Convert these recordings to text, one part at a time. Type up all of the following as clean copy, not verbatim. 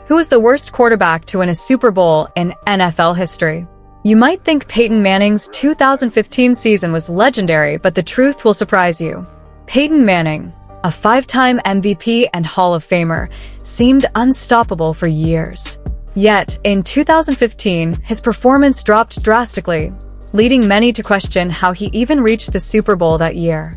Who was the worst quarterback to win a Super Bowl in NFL history? You might think Peyton Manning's 2015 season was legendary, but the truth will surprise you. Peyton Manning, a 5-time MVP and Hall of Famer, seemed unstoppable for years. Yet, in 2015, his performance dropped drastically, leading many to question how he even reached the Super Bowl that year.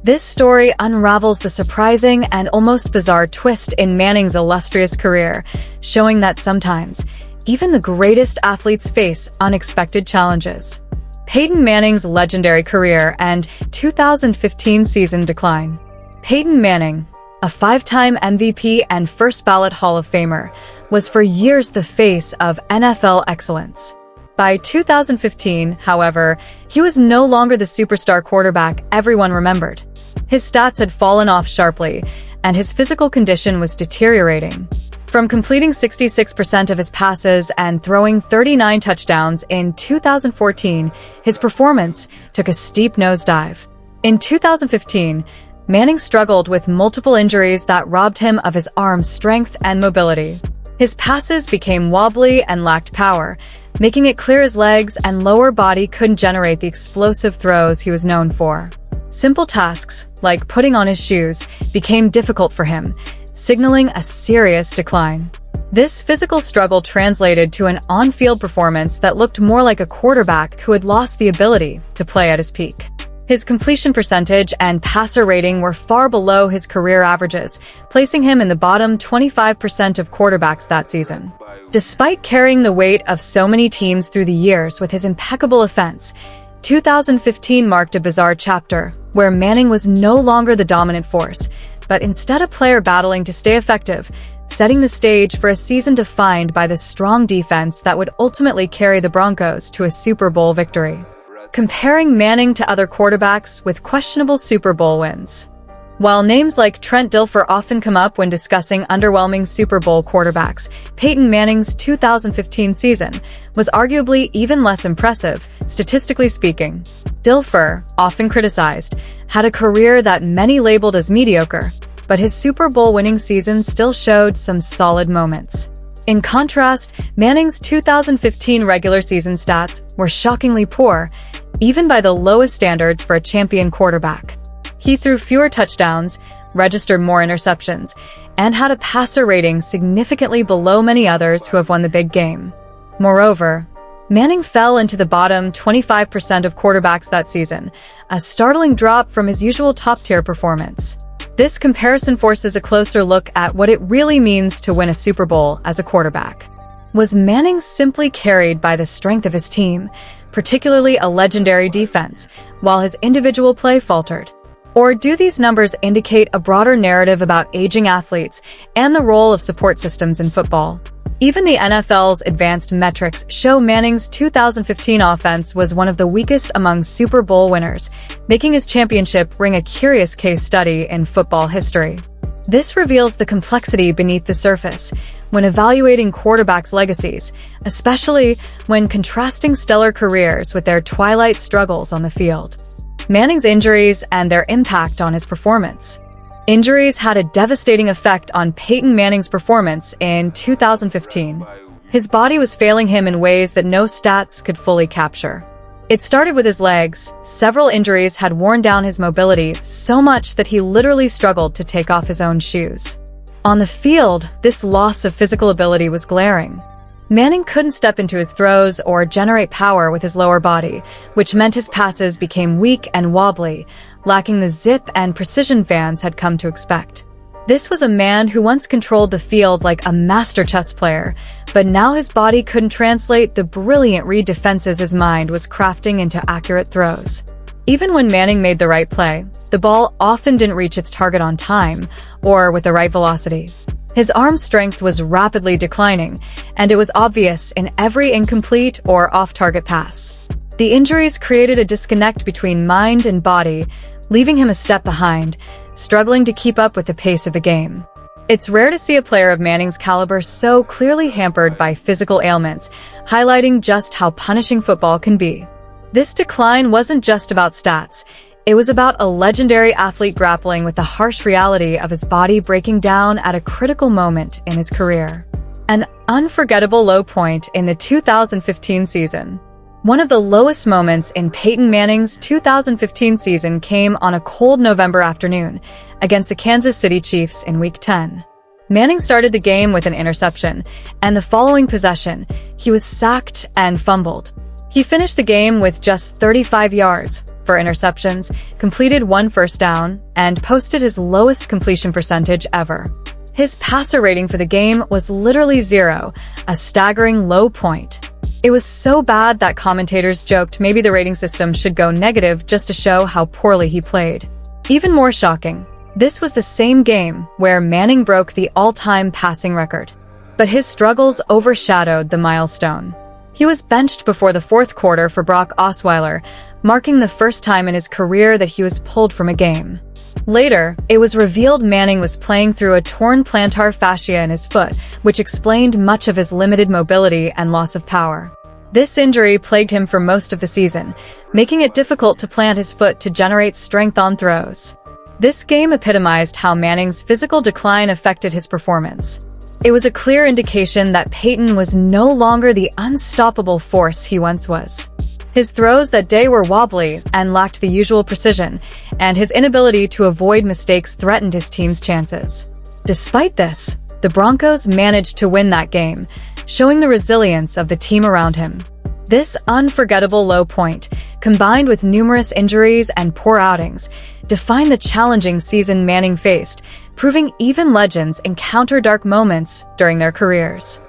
This story unravels the surprising and almost bizarre twist in Manning's illustrious career, showing that sometimes, even the greatest athletes face unexpected challenges. Peyton Manning's legendary career and 2015 season decline. Peyton Manning, a 5-time MVP and first-ballot Hall of Famer, was for years the face of NFL excellence. By 2015, however, he was no longer the superstar quarterback everyone remembered. His stats had fallen off sharply, and his physical condition was deteriorating. From completing 66% of his passes and throwing 39 touchdowns in 2014, his performance took a steep nosedive. In 2015, Manning struggled with multiple injuries that robbed him of his arm strength and mobility. His passes became wobbly and lacked power, making it clear his legs and lower body couldn't generate the explosive throws he was known for. Simple tasks, like putting on his shoes, became difficult for him, signaling a serious decline. This physical struggle translated to an on-field performance that looked more like a quarterback who had lost the ability to play at his peak. His completion percentage and passer rating were far below his career averages, placing him in the bottom 25% of quarterbacks that season. Despite carrying the weight of so many teams through the years with his impeccable offense, 2015 marked a bizarre chapter where Manning was no longer the dominant force, but instead a player battling to stay effective, setting the stage for a season defined by the strong defense that would ultimately carry the Broncos to a Super Bowl victory. Comparing Manning to other quarterbacks with questionable Super Bowl wins. While names like Trent Dilfer often come up when discussing underwhelming Super Bowl quarterbacks, Peyton Manning's 2015 season was arguably even less impressive, statistically speaking. Dilfer, often criticized, had a career that many labeled as mediocre, but his Super Bowl winning season still showed some solid moments. In contrast, Manning's 2015 regular season stats were shockingly poor, even by the lowest standards for a champion quarterback. He threw fewer touchdowns, registered more interceptions, and had a passer rating significantly below many others who have won the big game. Moreover, Manning fell into the bottom 25% of quarterbacks that season, a startling drop from his usual top-tier performance. This comparison forces a closer look at what it really means to win a Super Bowl as a quarterback. Was Manning simply carried by the strength of his team, particularly a legendary defense, while his individual play faltered? Or do these numbers indicate a broader narrative about aging athletes and the role of support systems in football? Even the NFL's advanced metrics show Manning's 2015 offense was one of the weakest among Super Bowl winners, making his championship ring a curious case study in football history. This reveals the complexity beneath the surface when evaluating quarterbacks' legacies, especially when contrasting stellar careers with their twilight struggles on the field. Manning's injuries and their impact on his performance. Injuries had a devastating effect on Peyton Manning's performance in 2015. His body was failing him in ways that no stats could fully capture. It started with his legs. Several injuries had worn down his mobility so much that he literally struggled to take off his own shoes. On the field, this loss of physical ability was glaring. Manning couldn't step into his throws or generate power with his lower body, which meant his passes became weak and wobbly, lacking the zip and precision fans had come to expect. This was a man who once controlled the field like a master chess player, but now his body couldn't translate the brilliant read defenses his mind was crafting into accurate throws. Even when Manning made the right play, the ball often didn't reach its target on time or with the right velocity. His arm strength was rapidly declining, and it was obvious in every incomplete or off-target pass. The injuries created a disconnect between mind and body, leaving him a step behind, struggling to keep up with the pace of the game. It's rare to see a player of Manning's caliber so clearly hampered by physical ailments, highlighting just how punishing football can be. This decline wasn't just about stats. It was about a legendary athlete grappling with the harsh reality of his body breaking down at a critical moment in his career. An unforgettable low point in the 2015 season. One of the lowest moments in Peyton Manning's 2015 season came on a cold November afternoon against the Kansas City Chiefs in Week 10. Manning started the game with an interception, and the following possession, he was sacked and fumbled. He finished the game with just 35 yards for interceptions, completed 1 first down, and posted his lowest completion percentage ever. His passer rating for the game was literally 0, a staggering low point. It was so bad that commentators joked maybe the rating system should go negative just to show how poorly he played. Even more shocking, this was the same game where Manning broke the all-time passing record. But his struggles overshadowed the milestone. He was benched before the fourth quarter for Brock Osweiler, marking the first time in his career that he was pulled from a game. Later, it was revealed Manning was playing through a torn plantar fascia in his foot, which explained much of his limited mobility and loss of power. This injury plagued him for most of the season, making it difficult to plant his foot to generate strength on throws. This game epitomized how Manning's physical decline affected his performance. It was a clear indication that Peyton was no longer the unstoppable force he once was. His throws that day were wobbly and lacked the usual precision, and his inability to avoid mistakes threatened his team's chances. Despite this, the Broncos managed to win that game, showing the resilience of the team around him. This unforgettable low point, combined with numerous injuries and poor outings, defined the challenging season Manning faced, proving even legends encounter dark moments during their careers.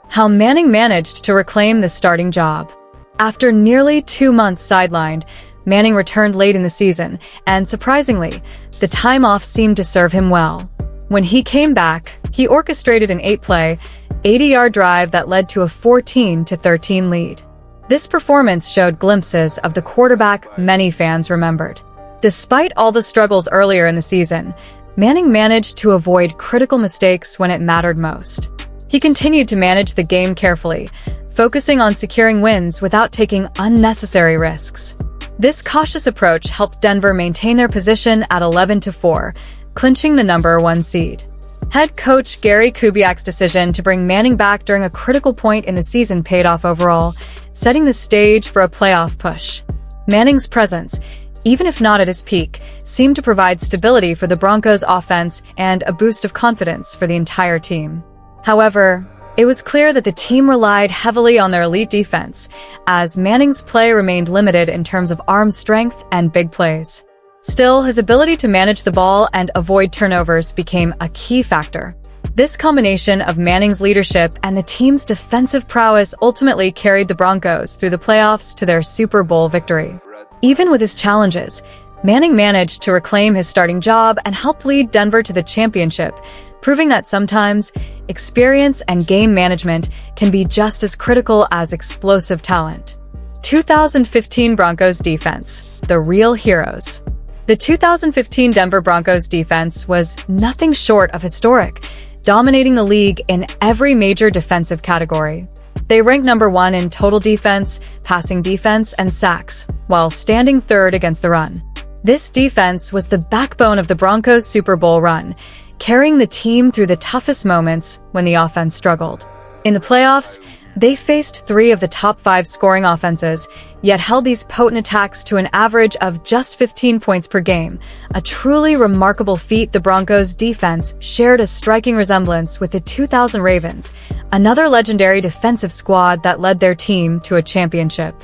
How Manning managed to reclaim the starting job. After nearly 2 months sidelined, Manning returned late in the season, and surprisingly, the time off seemed to serve him well. When he came back, he orchestrated an 8-play, 80-yard drive that led to a 14-13 lead. This performance showed glimpses of the quarterback many fans remembered. Despite all the struggles earlier in the season, Manning managed to avoid critical mistakes when it mattered most. He continued to manage the game carefully, focusing on securing wins without taking unnecessary risks. This cautious approach helped Denver maintain their position at 11-4, clinching the number 1 seed. Head coach Gary Kubiak's decision to bring Manning back during a critical point in the season paid off overall, setting the stage for a playoff push. Manning's presence, even if not at his peak, seemed to provide stability for the Broncos' offense and a boost of confidence for the entire team. However, it was clear that the team relied heavily on their elite defense, as Manning's play remained limited in terms of arm strength and big plays. Still, his ability to manage the ball and avoid turnovers became a key factor. This combination of Manning's leadership and the team's defensive prowess ultimately carried the Broncos through the playoffs to their Super Bowl victory. Even with his challenges, Manning managed to reclaim his starting job and helped lead Denver to the championship, proving that sometimes experience and game management can be just as critical as explosive talent. 2015 Broncos defense, the real heroes. The 2015 Denver Broncos defense was nothing short of historic, dominating the league in every major defensive category. They ranked number 1 in total defense, passing defense, and sacks, while standing third against the run. This defense was the backbone of the Broncos' Super Bowl run, carrying the team through the toughest moments when the offense struggled. In the playoffs, they faced 3 of the top 5 scoring offenses, yet held these potent attacks to an average of just 15 points per game. A truly remarkable feat. The Broncos' defense shared a striking resemblance with the 2000 Ravens, another legendary defensive squad that led their team to a championship.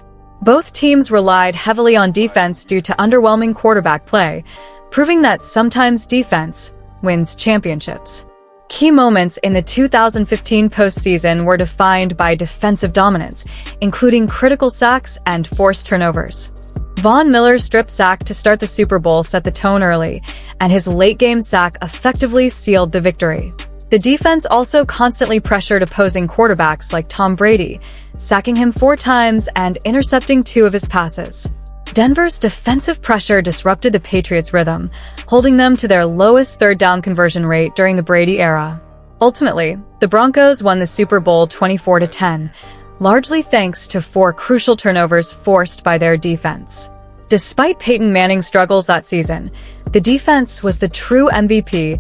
Both teams relied heavily on defense due to underwhelming quarterback play, proving that sometimes defense wins championships. Key moments in the 2015 postseason were defined by defensive dominance, including critical sacks and forced turnovers. Von Miller's strip sack to start the Super Bowl set the tone early, and his late-game sack effectively sealed the victory. The defense also constantly pressured opposing quarterbacks like Tom Brady, sacking him 4 times and intercepting 2 of his passes. Denver's defensive pressure disrupted the Patriots' rhythm, holding them to their lowest third-down conversion rate during the Brady era. Ultimately, the Broncos won the Super Bowl 24-10, largely thanks to 4 crucial turnovers forced by their defense. Despite Peyton Manning's struggles that season, the defense was the true MVP,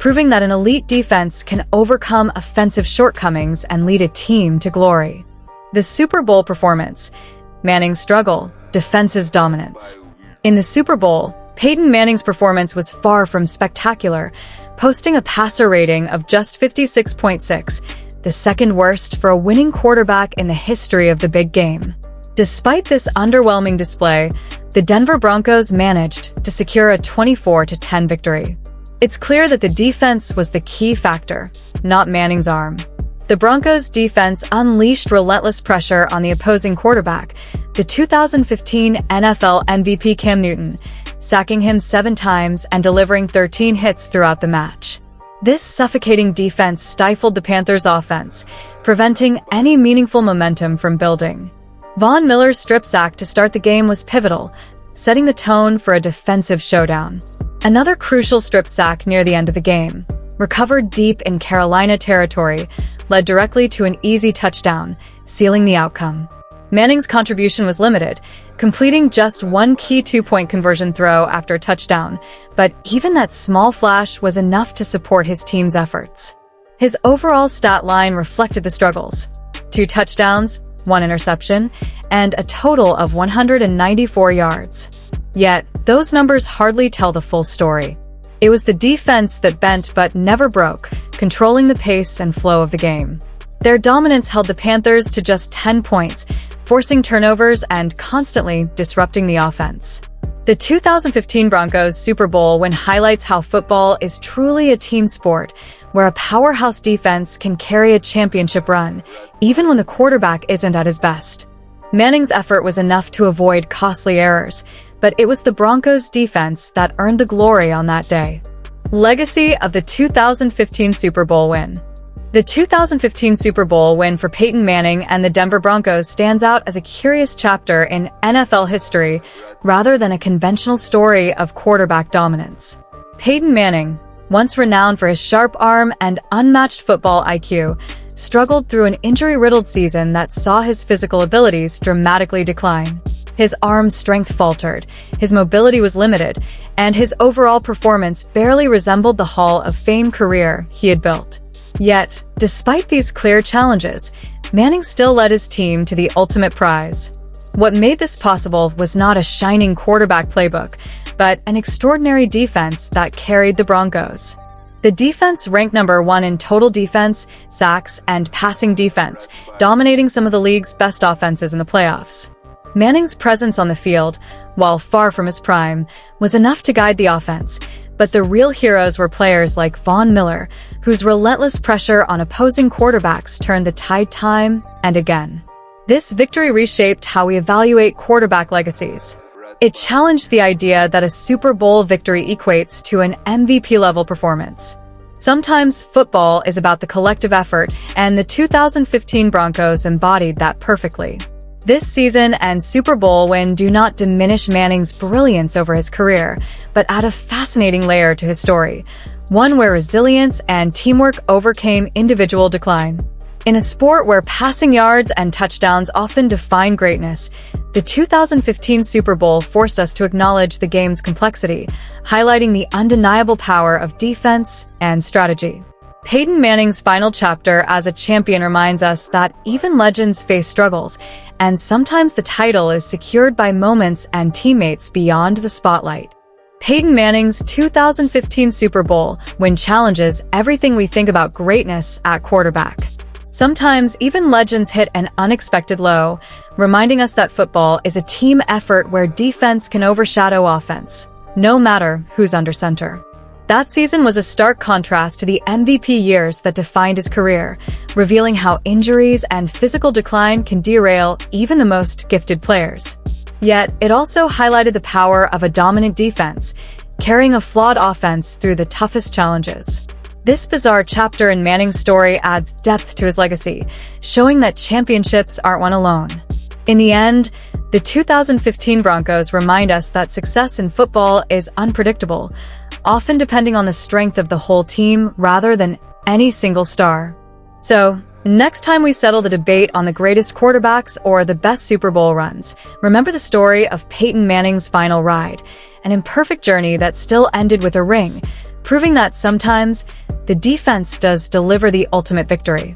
proving that an elite defense can overcome offensive shortcomings and lead a team to glory. The Super Bowl performance. Manning's struggle, defense's dominance. In the Super Bowl, Peyton Manning's performance was far from spectacular, posting a passer rating of just 56.6, the second worst for a winning quarterback in the history of the big game. Despite this underwhelming display, the Denver Broncos managed to secure a 24-10 victory. It's clear that the defense was the key factor, not Manning's arm. The Broncos' defense unleashed relentless pressure on the opposing quarterback, the 2015 NFL MVP Cam Newton, sacking him 7 times and delivering 13 hits throughout the match. This suffocating defense stifled the Panthers' offense, preventing any meaningful momentum from building. Von Miller's strip sack to start the game was pivotal, setting the tone for a defensive showdown. Another crucial strip sack near the end of the game, recovered deep in Carolina territory, led directly to an easy touchdown, sealing the outcome. Manning's contribution was limited, completing just one key 2-point conversion throw after a touchdown, but even that small flash was enough to support his team's efforts. His overall stat line reflected the struggles: 2 touchdowns, 1 interception, and a total of 194 yards. Yet, those numbers hardly tell the full story. It was the defense that bent but never broke, controlling the pace and flow of the game. Their dominance held the Panthers to just 10 points, forcing turnovers and constantly disrupting the offense. The 2015 Broncos Super Bowl win highlights how football is truly a team sport, where a powerhouse defense can carry a championship run, even when the quarterback isn't at his best. Manning's effort was enough to avoid costly errors, but it was the Broncos' defense that earned the glory on that day. Legacy of the 2015 Super Bowl win. The 2015 Super Bowl win for Peyton Manning and the Denver Broncos stands out as a curious chapter in NFL history rather than a conventional story of quarterback dominance. Peyton Manning, once renowned for his sharp arm and unmatched football IQ, struggled through an injury-riddled season that saw his physical abilities dramatically decline. His arm strength faltered, his mobility was limited, and his overall performance barely resembled the Hall of Fame career he had built. Yet, despite these clear challenges, Manning still led his team to the ultimate prize. What made this possible was not a shining quarterback playbook, but an extraordinary defense that carried the Broncos. The defense ranked number 1 in total defense, sacks, and passing defense, dominating some of the league's best offenses in the playoffs. Manning's presence on the field, while far from his prime, was enough to guide the offense, but the real heroes were players like Von Miller, whose relentless pressure on opposing quarterbacks turned the tide time and again. This victory reshaped how we evaluate quarterback legacies. It challenged the idea that a Super Bowl victory equates to an MVP-level performance. Sometimes football is about the collective effort, and the 2015 Broncos embodied that perfectly. This season and Super Bowl win do not diminish Manning's brilliance over his career, but add a fascinating layer to his story, one where resilience and teamwork overcame individual decline. In a sport where passing yards and touchdowns often define greatness, the 2015 Super Bowl forced us to acknowledge the game's complexity, highlighting the undeniable power of defense and strategy. Peyton Manning's final chapter as a champion reminds us that even legends face struggles, and sometimes the title is secured by moments and teammates beyond the spotlight. Peyton Manning's 2015 Super Bowl win challenges everything we think about greatness at quarterback. Sometimes even legends hit an unexpected low, reminding us that football is a team effort where defense can overshadow offense, no matter who's under center. That season was a stark contrast to the MVP years that defined his career, revealing how injuries and physical decline can derail even the most gifted players. Yet, it also highlighted the power of a dominant defense, carrying a flawed offense through the toughest challenges. This bizarre chapter in Manning's story adds depth to his legacy, showing that championships aren't won alone. In the end, the 2015 Broncos remind us that success in football is unpredictable, often depending on the strength of the whole team rather than any single star. So, next time we settle the debate on the greatest quarterbacks or the best Super Bowl runs, remember the story of Peyton Manning's final ride, an imperfect journey that still ended with a ring, proving that sometimes the defense does deliver the ultimate victory.